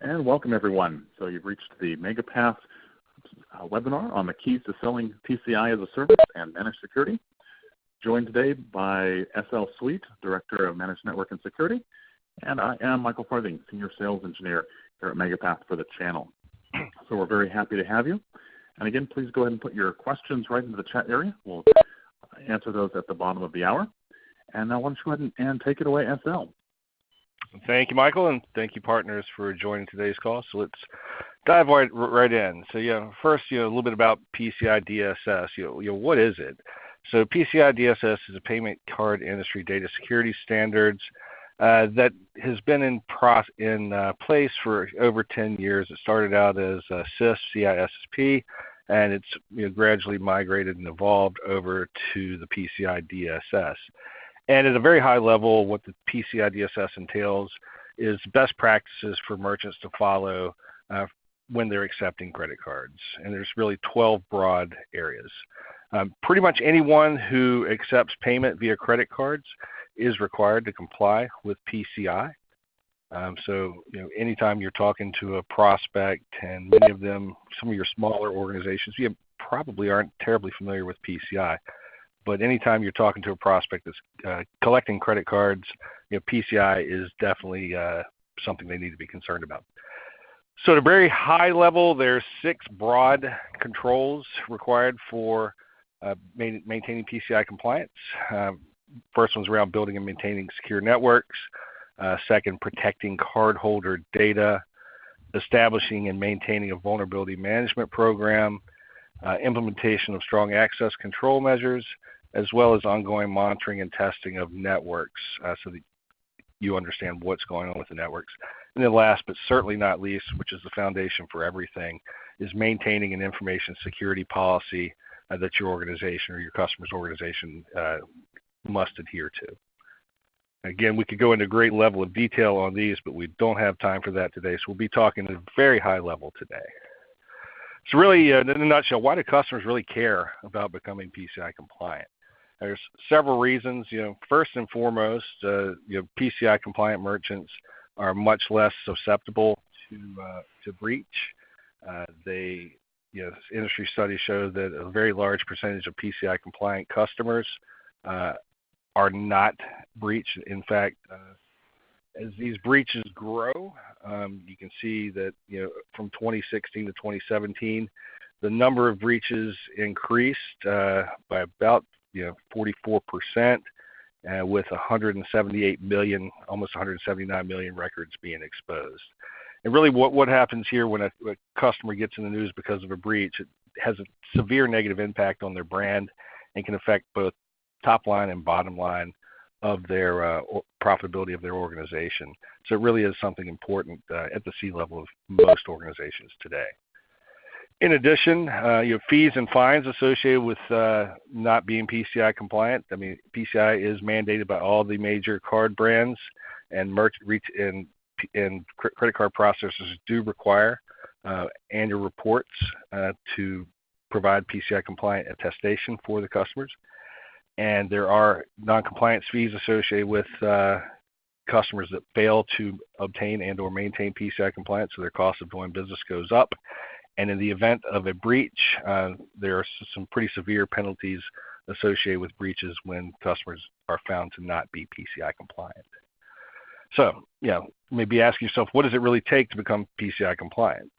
And welcome, everyone. So you've reached the MegaPath webinar on the keys to selling PCI as a service and managed security. Joined today by SL Sweet, Director of Managed Network and Security, and I am Michael Farthing, Senior Sales Engineer here at MegaPath for the channel. So we're very happy to have you. And again, please go ahead and put your questions right into the chat area. We'll answer those at the bottom of the hour. And now why don't you go ahead and take it away, SL. Thank you, Michael, and thank you, partners, for joining today's call. So let's dive right in. So, first, a little bit about PCI DSS. What is it? So, PCI DSS is a payment card industry data security standards that has been in place for over 10 years. It started out as CIS, CISSP, and it's gradually migrated and evolved over to the PCI DSS. And at a very high level, what the PCI DSS entails is best practices for merchants to follow when they're accepting credit cards. And there's really 12 broad areas. Pretty much anyone who accepts payment via credit cards is required to comply with PCI. Anytime you're talking to a prospect, and many of them, some of your smaller organizations, you probably aren't terribly familiar with PCI. But anytime you're talking to a prospect that's collecting credit cards, PCI is definitely something they need to be concerned about. So at a very high level, there's 6 broad controls required for maintaining PCI compliance. First one's around building and maintaining secure networks. Second, protecting cardholder data. Establishing and maintaining a vulnerability management program. Implementation of strong access control measures, as well as ongoing monitoring and testing of networks so that you understand what's going on with the networks. And then last but certainly not least, which is the foundation for everything, is maintaining an information security policy that your organization or your customer's organization must adhere to. Again, we could go into a great level of detail on these, but we don't have time for that today, so we'll be talking at a very high level today. So really, in a nutshell, why do customers really care about becoming PCI compliant? There's several reasons. First and foremost, PCI compliant merchants are much less susceptible to breach. Industry studies show that a very large percentage of PCI compliant customers are not breached. In fact, as these breaches grow, you can see that from 2016 to 2017, the number of breaches increased by about 44%, with 178 million, almost 179 million records being exposed. And really, what happens here when a customer gets in the news because of a breach, it has a severe negative impact on their brand and can affect both top line and bottom line of their profitability of their organization. So it really is something important at the C-level of most organizations today. In addition, you have fees and fines associated with not being PCI compliant. I mean, PCI is mandated by all the major card brands, and credit card processors do require annual reports to provide PCI compliant attestation for the customers. And there are non-compliance fees associated with customers that fail to obtain and or maintain PCI compliance, so their cost of doing business goes up. And in the event of a breach, there are some pretty severe penalties associated with breaches when customers are found to not be PCI compliant. So, maybe ask yourself, what does it really take to become PCI compliant?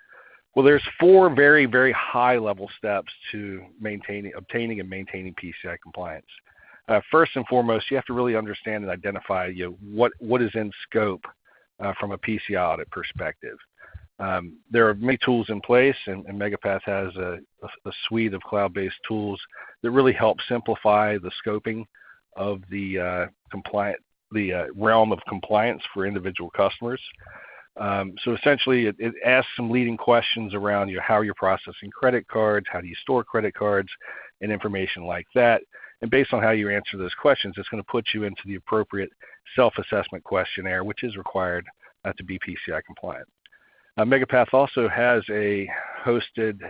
Well, there's 4 very, very high-level steps to obtaining and maintaining PCI compliance. First and foremost, you have to really understand and identify what is in scope from a PCI audit perspective. There are many tools in place, and MegaPath has a suite of cloud-based tools that really help simplify the scoping of the realm of compliance for individual customers. So essentially, it asks some leading questions around how you're processing credit cards, how do you store credit cards, and information like that. And based on how you answer those questions, it's going to put you into the appropriate self-assessment questionnaire, which is required to be PCI compliant. MegaPath also has a hosted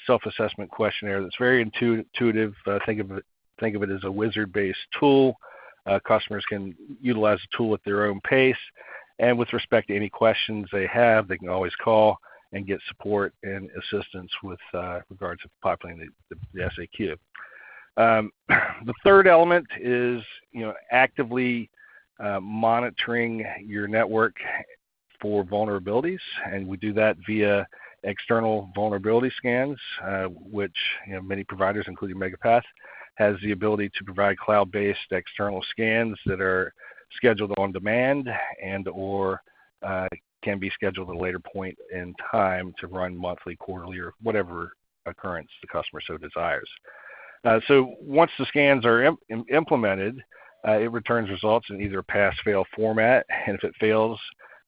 self-assessment questionnaire that's very intuitive. Think of it as a wizard-based tool. Customers can utilize the tool at their own pace, And with respect to any questions they have, they can always call and get support and assistance with regards to populating the SAQ. The third element is, actively monitoring your network for vulnerabilities, and we do that via external vulnerability scans, which many providers, including MegaPath, has the ability to provide cloud-based external scans that are scheduled on demand and or can be scheduled at a later point in time to run monthly, quarterly, or whatever occurrence the customer so desires. So once the scans are implemented, it returns results in either a pass-fail format, and if it fails,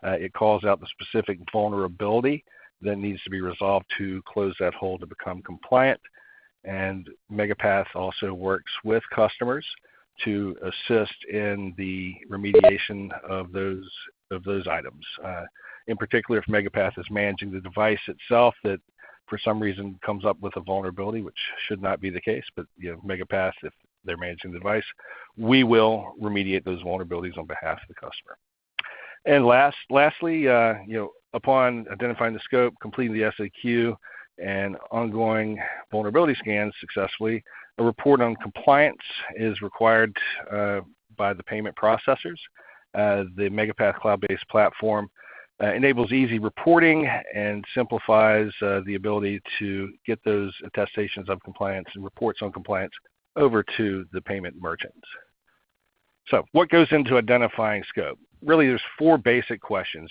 it calls out the specific vulnerability that needs to be resolved to close that hole to become compliant. And MegaPath also works with customers to assist in the remediation of those items. In particular, if MegaPath is managing the device itself that for some reason comes up with a vulnerability, which should not be the case, but MegaPath, if they're managing the device, we will remediate those vulnerabilities on behalf of the customer. And lastly, upon identifying the scope, completing the SAQ, and ongoing vulnerability scans successfully, a report on compliance is required by the payment processors. The MegaPath cloud-based platform enables easy reporting and simplifies the ability to get those attestations of compliance and reports on compliance over to the payment merchants. So what goes into identifying scope? Really, there's four basic questions.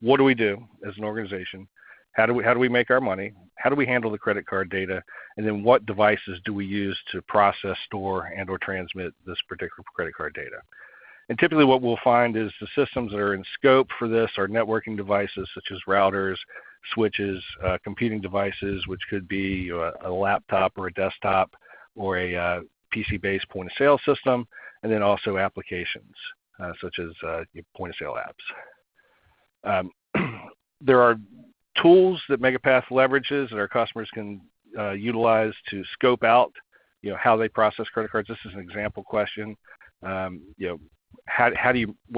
What do we do as an organization? How do we make our money? How do we handle the credit card data? And then what devices do we use to process, store, and or transmit this particular credit card data? And typically what we'll find is the systems that are in scope for this are networking devices such as routers, switches, computing devices, which could be a laptop or a desktop or a PC-based point-of-sale system, and then also applications such as point-of-sale apps. There are tools that MegaPath leverages that our customers can utilize to scope out how they process credit cards. This is an example question. What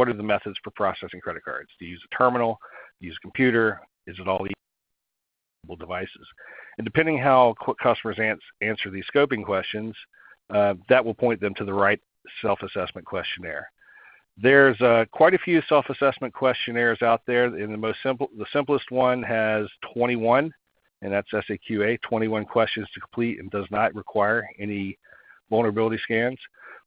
are the methods for processing credit cards? Do you use a terminal? Do you use a computer? Is it all mobile devices? And depending how customers answer these scoping questions, that will point them to the right self-assessment questionnaire. There's quite a few self-assessment questionnaires out there, and the simplest one has 21, and that's SAQA, 21 questions to complete and does not require any vulnerability scans,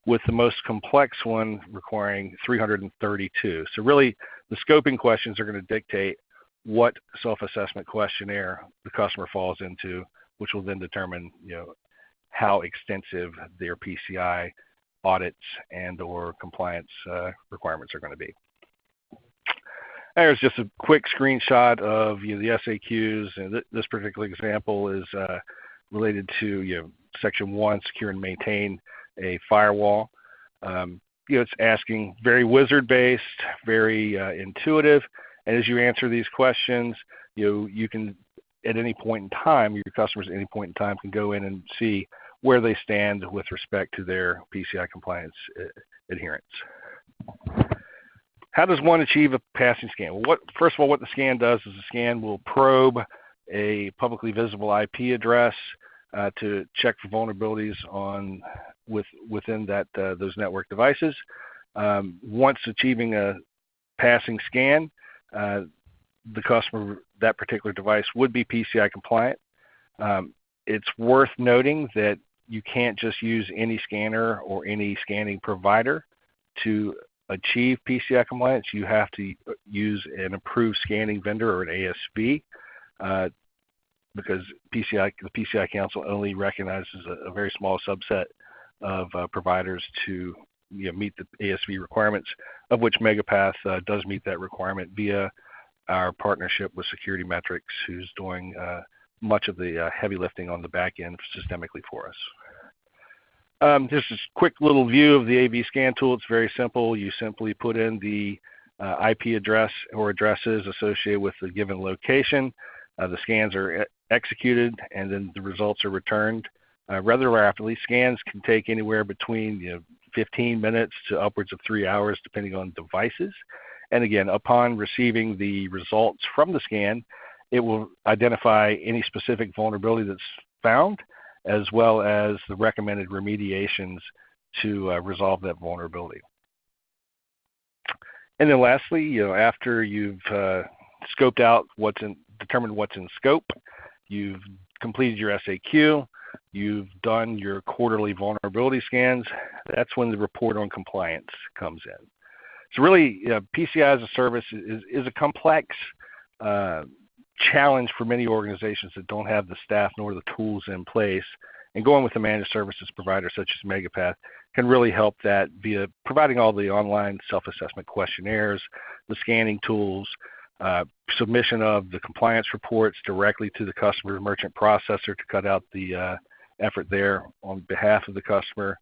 with the most complex one requiring 332. So really, the scoping questions are going to dictate what self-assessment questionnaire the customer falls into, which will then determine how extensive their PCI audits and or compliance requirements are going to be. There's just a quick screenshot of the FAQs, and this particular example is related to Section 1, secure and maintain a firewall. It's asking very wizard-based, very intuitive, and as you answer these questions, you can at any point in time, your customers at any point in time can go in and see where they stand with respect to their PCI compliance adherence. How does one achieve a passing scan? Well, first of all, what the scan does is the scan will probe a publicly visible IP address to check for vulnerabilities within those network devices. Once achieving a passing scan, the customer, that particular device would be PCI compliant. It's worth noting that you can't just use any scanner or any scanning provider to achieve PCI compliance. You have to use an approved scanning vendor or an ASV because the PCI Council only recognizes a very small subset of providers to meet the ASV requirements, of which MegaPath does meet that requirement via our partnership with Security Metrics, who's doing much of the heavy lifting on the back end systemically for us. Just a quick little view of the AV scan tool. It's very simple. You simply put in the IP address or addresses associated with the given location. The scans are executed, and then the results are returned rather rapidly. Scans can take anywhere between 15 minutes to upwards of 3 hours, depending on devices. And again, upon receiving the results from the scan, it will identify any specific vulnerability that's found, as well as the recommended remediations to resolve that vulnerability. And then lastly, after you've scoped out determined what's in scope, you've completed your SAQ, you've done your quarterly vulnerability scans, that's when the report on compliance comes in. So really, PCI as a service is a complex challenge for many organizations that don't have the staff nor the tools in place. And going with a managed services provider such as MegaPath can really help that via providing all the online self-assessment questionnaires, the scanning tools, submission of the compliance reports directly to the customer merchant processor to cut out the effort there on behalf of the customer,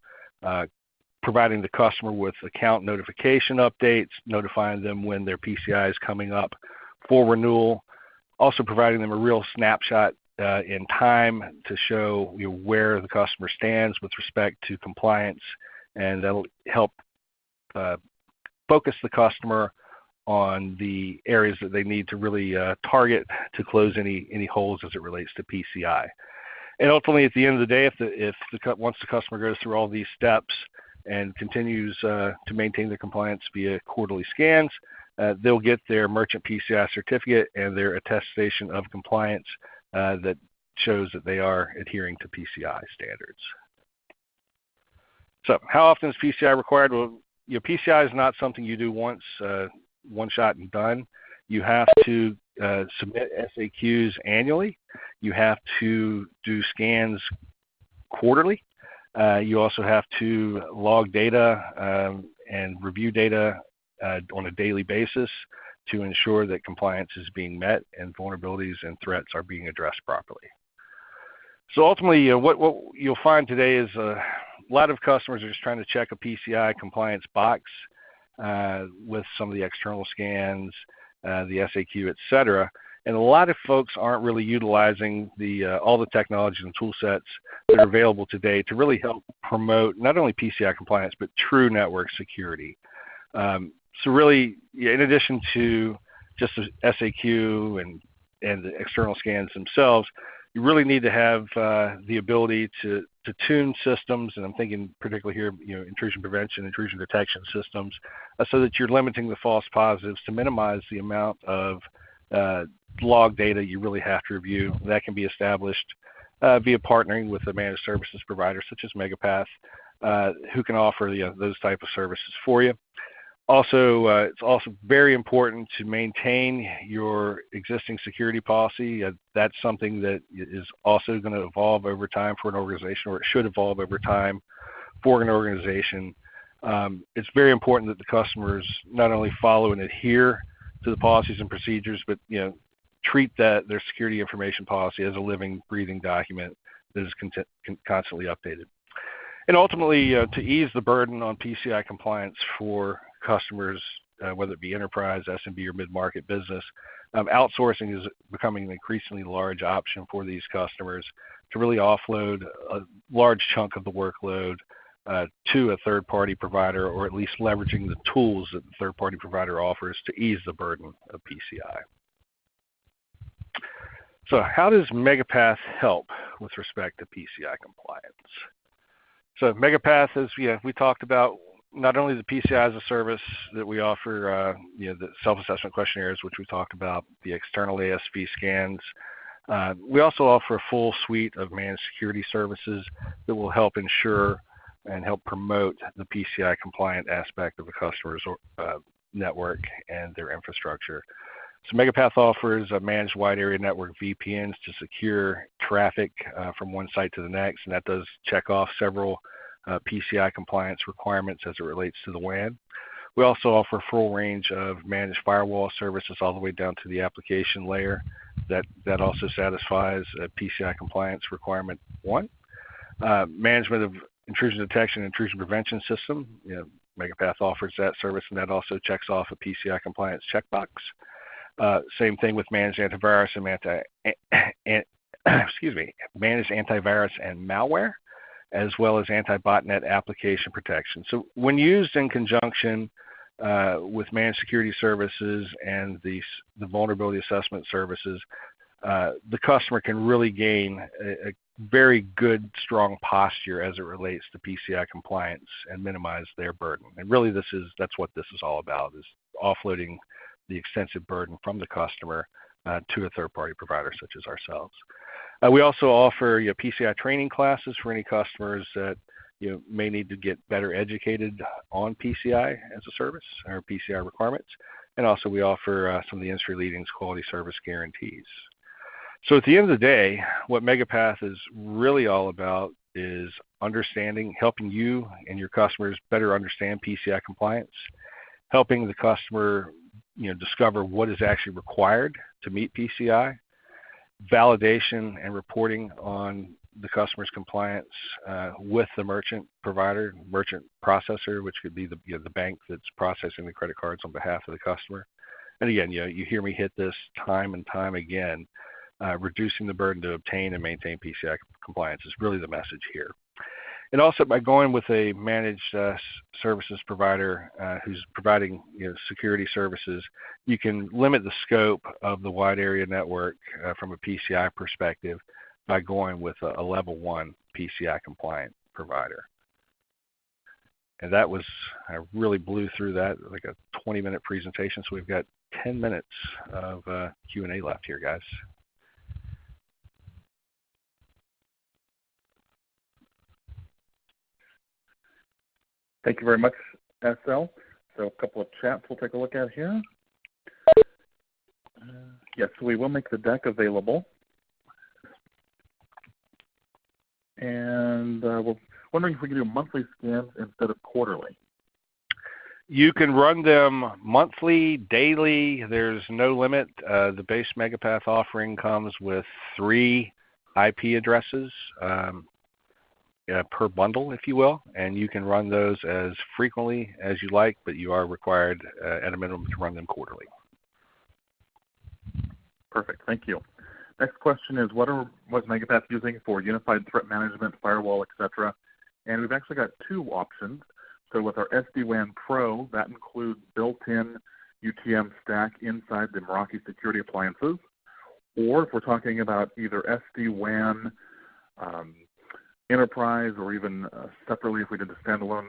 providing the customer with account notification updates, notifying them when their PCI is coming up for renewal, also providing them a real snapshot in time to show where the customer stands with respect to compliance, and that'll help focus the customer on the areas that they need to really target to close any holes as it relates to PCI. And ultimately, at the end of the day, once the customer goes through all these steps and continues to maintain their compliance via quarterly scans, they'll get their merchant PCI certificate and their attestation of compliance that shows that they are adhering to PCI standards. So how often is PCI required? Well, PCI is not something you do once, one shot and done. You have to submit SAQs annually. You have to do scans quarterly. You also have to log data and review data on a daily basis to ensure that compliance is being met and vulnerabilities and threats are being addressed properly. So ultimately, what you'll find today is a lot of customers are just trying to check a PCI compliance box with some of the external scans, the SAQ, et cetera. And a lot of folks aren't really utilizing all the technologies and tool sets that are available today to really help promote not only PCI compliance, but true network security. So really, in addition to just the SAQ and the external scans themselves, you really need to have the ability to tune systems, and I'm thinking particularly here, intrusion prevention, intrusion detection systems, so that you're limiting the false positives to minimize the amount of log data you really have to review. That can be established via partnering with a managed services provider such as MegaPath, who can offer those type of services for you. Also, it's also very important to maintain your existing security policy. That's something that is also going to evolve over time for an organization, or it should evolve over time for an organization. It's very important that the customers not only follow and adhere to the policies and procedures, but treat their security information policy as a living, breathing document that is constantly updated. And ultimately, to ease the burden on PCI compliance for customers, whether it be enterprise, SMB, or mid-market business, outsourcing is becoming an increasingly large option for these customers to really offload a large chunk of the workload to a third-party provider, or at least leveraging the tools that the third-party provider offers to ease the burden of PCI. So how does MegaPath help with respect to PCI compliance? So MegaPath, as we talked about, not only the PCI as a service that we offer, the self-assessment questionnaires, which we talked about, the external ASV scans, we also offer a full suite of managed security services that will help ensure and help promote the PCI compliant aspect of the customer's network and their infrastructure. So MegaPath offers a managed wide area network VPNs to secure traffic from one site to the next, and that does check off several PCI compliance requirements as it relates to the WAN. We also offer a full range of managed firewall services all the way down to the application layer that also satisfies PCI compliance requirement 1. Management of intrusion detection and intrusion prevention system. MegaPath offers that service, and that also checks off a PCI compliance checkbox. Same thing with managed antivirus and managed antivirus and malware, as well as anti-botnet application protection. So when used in conjunction with managed security services and the vulnerability assessment services, the customer can really gain a very good, strong posture as it relates to PCI compliance and minimize their burden. And really, that's what this is all about, is offloading the extensive burden from the customer to a third-party provider such as ourselves. We also offer PCI training classes for any customers that may need to get better educated on PCI as a service or PCI requirements. And also we offer some of the industry-leading quality service guarantees. So at the end of the day, what MegaPath is really all about is helping you and your customers better understand PCI compliance, helping the customer discover what is actually required to meet PCI, validation and reporting on the customer's compliance with the merchant provider, merchant processor, which could be the bank that's processing the credit cards on behalf of the customer. And again, you hear me hit this time and time again. Reducing the burden to obtain and maintain PCI compliance is really the message here. And also by going with a managed services provider who's providing security services, you can limit the scope of the wide area network from a PCI perspective by going with a level 1 PCI compliant provider. And I really blew through that, like a 20-minute presentation, so we've got 10 minutes of Q&A left here, guys. Thank you very much, SL. So a couple of chats we'll take a look at here. Yes, we will make the deck available. And we're wondering if we can do monthly scans instead of quarterly. You can run them monthly, daily. There's no limit. The base MegaPath offering comes with 3 IP addresses per bundle, if you will, and you can run those as frequently as you like, but you are required at a minimum to run them quarterly. Perfect. Thank you. Next question is, what was MegaPath using for unified threat management, firewall, etc.? And we've actually got 2 options. So with our SD-WAN Pro, that includes built-in UTM stack inside the Meraki security appliances. Or if we're talking about either SD-WAN Enterprise, or even separately, if we did the standalone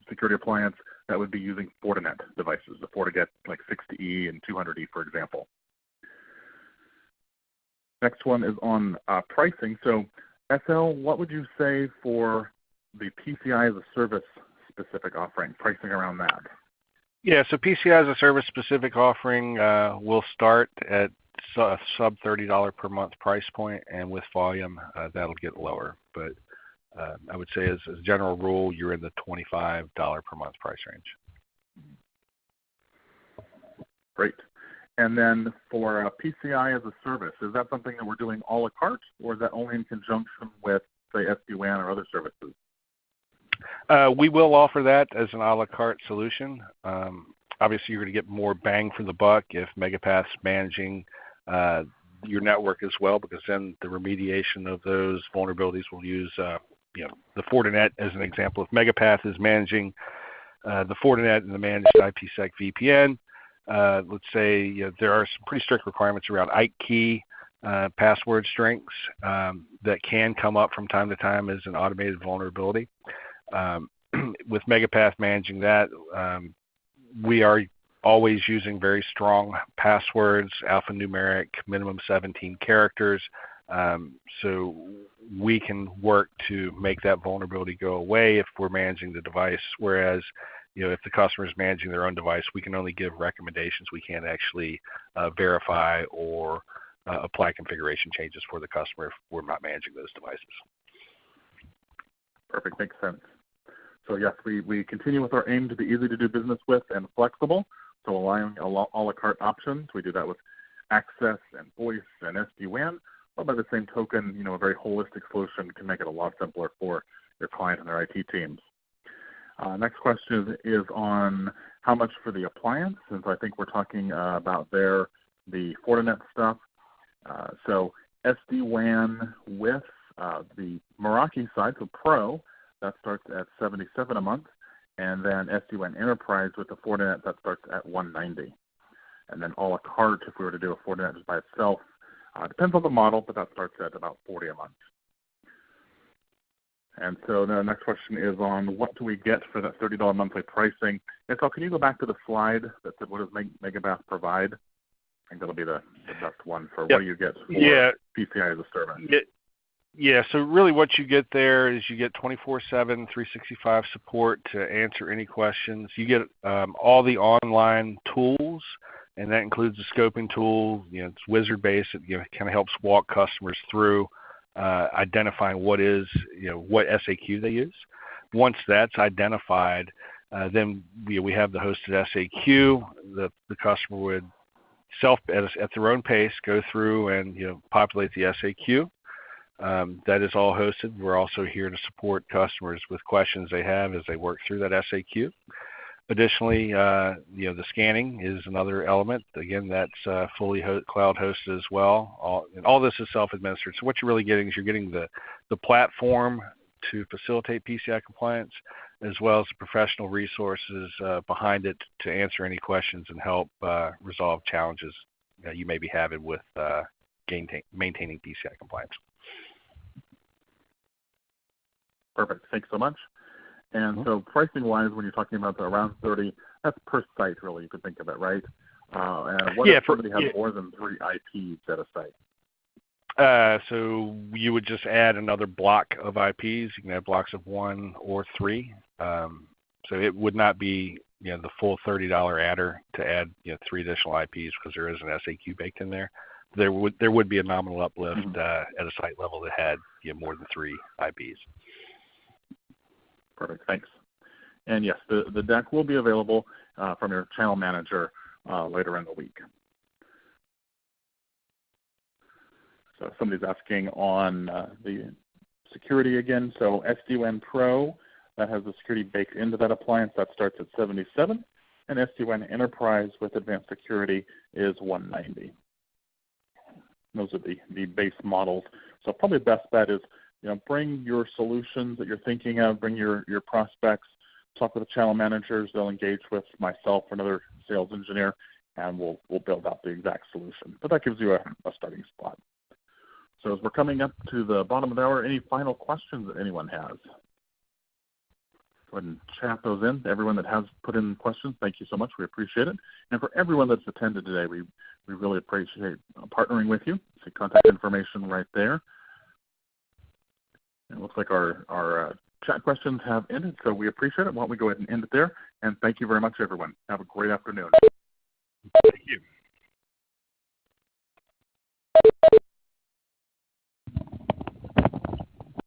security appliance, that would be using Fortinet devices, the FortiGate like 60E and 200E, for example. Next one is on pricing. So, SL, what would you say for the PCI as a service specific offering, pricing around that? Yeah, so PCI as a service specific offering will start at sub $30 per month price point, and with volume, that'll get lower. But I would say as a general rule, you're in the $25 per month price range. Great. And then for PCI as a service, is that something that we're doing a la carte, or is that only in conjunction with, say, SD-WAN or other services? We will offer that as an a la carte solution. Obviously, you're going to get more bang for the buck if MegaPath's managing your network as well, because then the remediation of those vulnerabilities will use the Fortinet as an example. If MegaPath is managing the Fortinet and the managed IPsec VPN, let's say there are some pretty strict requirements around IKE key password strengths that can come up from time to time as an automated vulnerability. With MegaPath managing that, we are always using very strong passwords, alphanumeric, minimum 17 characters, so we can work to make that vulnerability go away if we're managing the device, whereas if the customer is managing their own device, we can only give recommendations. We can't actually verify or apply configuration changes for the customer if we're not managing those devices. Perfect. Makes sense. So yes, we continue with our aim to be easy to do business with and flexible, so allowing a la carte options. We do that with access and voice and SD-WAN, but by the same token, a very holistic solution can make it a lot simpler for your client and their IT teams. Next question is on how much for the appliance, since I think we're talking about the Fortinet stuff. So SD-WAN with the Meraki side, so Pro, that starts at $77 a month, and then SD-WAN Enterprise with the Fortinet, that starts at $190. And then a la carte, if we were to do a Fortinet just by itself, depends on the model, but that starts at about $40 a month. And so the next question is on what do we get for that $30 monthly pricing. And so can you go back to the slide that said what does MegaPath provide? I think that'll be the best one for what do you get for PCI as a service. Yeah, so really what you get there is you get 24/7, 365 support to answer any questions. You get all the online tools, and that includes the scoping tool. It's wizard-based. It kind of helps walk customers through identifying what SAQ they use. Once that's identified, then we have the hosted SAQ. The customer would at their own pace go through and populate the SAQ. That is all hosted. We're also here to support customers with questions they have as they work through that SAQ. Additionally, the scanning is another element. Again, that's fully cloud hosted as well. All this is self-administered. So what you're really getting is you're getting the platform to facilitate PCI compliance, as well as the professional resources behind it to answer any questions and help resolve challenges you may be having with maintaining PCI compliance. Perfect. Thanks so much. And so pricing-wise, when you're talking about the around 30, that's per site, really. You could think of it, right? And what if somebody has more than 3 IPs at a site? So you would just add another block of IPs. You can have blocks of 1 or 3. So it would not be the full $30 adder to add 3 additional IPs because there is an SAQ baked in there. There would be a nominal uplift at a site level that had more than 3 IPs. Perfect. Thanks. And yes, the deck will be available from your channel manager later in the week. So somebody's asking on the security again. So SD-WAN Pro, that has the security baked into that appliance. That starts at $77. And SD-WAN Enterprise with advanced security is $190. Those are the base models. So probably the best bet is bring your solutions that you're thinking of, bring your prospects, talk with the channel managers. They'll engage with myself or another sales engineer, and we'll build out the exact solution. But that gives you a starting spot. So as we're coming up to the bottom of the hour, any final questions that anyone has? Go ahead and chat those in. Everyone that has put in questions, thank you so much. We appreciate it. And for everyone that's attended today, we really appreciate partnering with you. See contact information right there. It looks like our chat questions have ended, so we appreciate it. Why don't we go ahead and end it there? And thank you very much, everyone. Have a great afternoon.